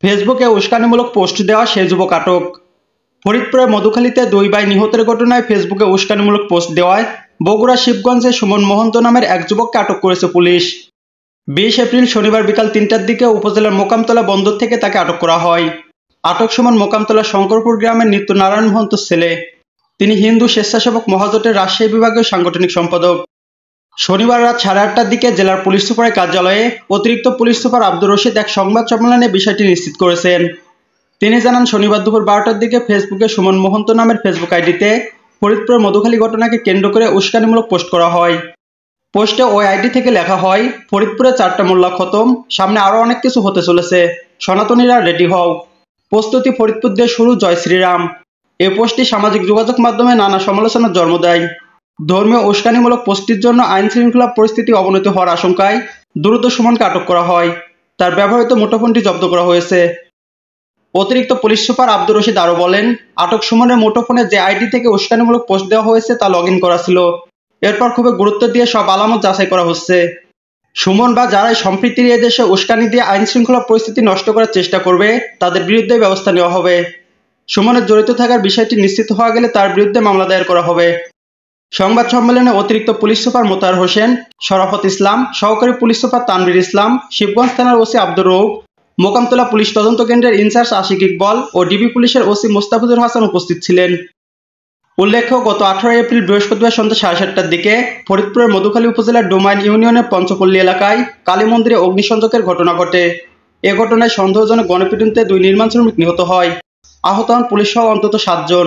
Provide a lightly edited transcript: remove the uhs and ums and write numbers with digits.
ফেসবুকে উস্কানিমূলক পোস্ট দেওয়া সেই যুবক আটক। ফরিদপুরের মধুখালীতে 2 ভাই নিহতের ঘটনায় ফেসবুকে উস্কানিমূলক পোস্ট দেওয়ায় বগুড়া শিবগঞ্জে সুমন মহন্ত নামের এক যুবককে আটক করেছে পুলিশ। 20 এপ্রিল শনিবার বিকাল 3টার দিকে উপজেলার মোকামতলা বন্দর থেকে তাকে আটক করা হয়। আটক সুমন মোকামতলা শঙ্করপুর গ্রামের নিত্য নারায়ণ মহন্তর ছেলে। তিনি হিন্দু স্বেচ্ছাসেবক মহাজোটের রাজশাহী বিভাগীয় সাংগঠনিক সম্পাদক। শনিবার রাত 8:30টার দিকে জেলার পুলিশ সুপারের কার্যালয়ে অতিরিক্ত পুলিশ সুপার আব্দুর রশিদ এক সংবাদ সম্মেলনে বিষয়টি নিশ্চিত করেছেন। তিনি জানান, শনিবার দুপুর 12টার দিকে ফেসবুকে সুমন মহন্ত নামের ফেসবুক আইডিতে ফরিদপুরের মধুখালী ঘটনাকে কেন্দ্র করে উস্কানিমূলক পোস্ট করা হয়। পোস্টে ওই আইডি থেকে লেখা হয়, ফরিদপুরে 4টা মোল্লা খতম, সামনে আরও অনেক কিছু হতে চলেছে, সনাতনীরা রেডি হও, প্রস্তুতি ফরিদপুর দিয়ে শুরু, জয় শ্রীরাম। এই পোস্টটি সামাজিক যোগাযোগ মাধ্যমে নানা সমালোচনার জন্ম দেয়। ধর্মীয় উস্কানিমূলক পোস্টটির জন্য আইন শৃঙ্খলা পরিস্থিতি অবনতি হওয়ার আশঙ্কায় দ্রুত সুমনকে আটক করা হয়। তার ব্যবহৃত মুঠোফোনটি জব্দ করা হয়েছে। অতিরিক্ত পুলিশ সুপার আব্দুর রশিদ আরও বলেন, আটক সুমনের মুঠোফোনে যে আইডি থেকে উস্কানিমূলক পোস্ট দেওয়া হয়েছে তা লগ ইন করা ছিল। এরপর খুবই গুরুত্ব দিয়ে সব আলামত যাচাই করা হচ্ছে। সুমন বা যারাই সম্প্রীতির এ দেশে উস্কানি দিয়ে আইন শৃঙ্খলা পরিস্থিতি নষ্ট করার চেষ্টা করবে তাদের বিরুদ্ধে ব্যবস্থা নেওয়া হবে। সুমনের জড়িত থাকার বিষয়টি নিশ্চিত হওয়া গেলে তার বিরুদ্ধে মামলা দায়ের করা হবে। সংবাদ সম্মেলনে অতিরিক্ত পুলিশ সুপার মোতাহার হোসেন, শরাফত ইসলাম, সহকারী পুলিশ সুপার তানভীর ইসলাম, শিবগঞ্জ থানার ওসি আব্দুর রউফ, মোকামতলা পুলিশ তদন্ত কেন্দ্রের ইনচার্জ আশিক ইকবল ও ডিবি পুলিশের ওসি মোস্তাফিজুর হাসান উপস্থিত ছিলেন। উল্লেখ্য, গত 18 এপ্রিল বৃহস্পতিবার সন্ধ্যা 7:30টার দিকে ফরিদপুরের মধুখালী উপজেলার ডোমাইন ইউনিয়নের পঞ্চপল্লী এলাকায় কালী মন্দিরে অগ্নিসংযোগের ঘটনা ঘটে। এ ঘটনায় সন্দেহজনক গণপিটুনিতে 2 নির্মাণ শ্রমিক নিহত হয়। আহত হন পুলিশ সহ অন্তত 7 জন।